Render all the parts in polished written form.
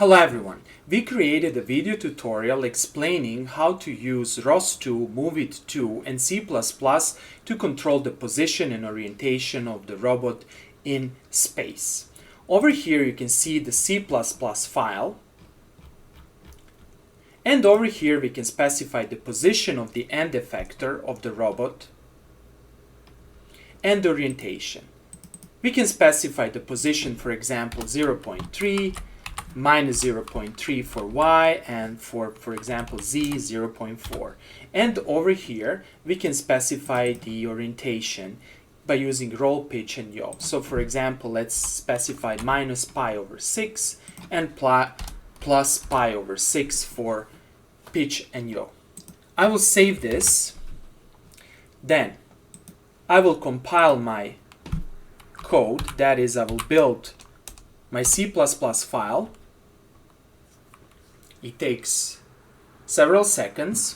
Hello everyone, we created a video tutorial explaining how to use ROS2, MoveIt2 and C++ to control the position and orientation of the robot in space. Over here you can see the C++ file, and over here we can specify the position of the end effector of the robot and the orientation. We can specify the position, for example, 0.3, minus 0.3 for y, and for example z 0.4. And over here we can specify the orientation by using roll, pitch and yaw. So for example, let's specify minus pi over 6 and plus pi over 6 for pitch and yaw. I will save this, then I will compile my code, that is, I will build my C++ file. It takes several seconds.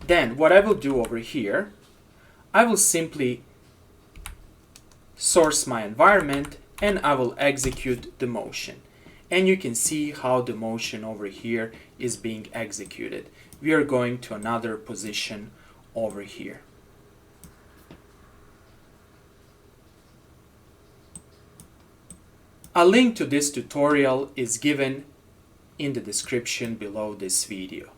Then what I will do over here, I will simply source my environment and I will execute the motion. And you can see how the motion over here is being executed. We are going to another position over here. A link to this tutorial is given in the description below this video.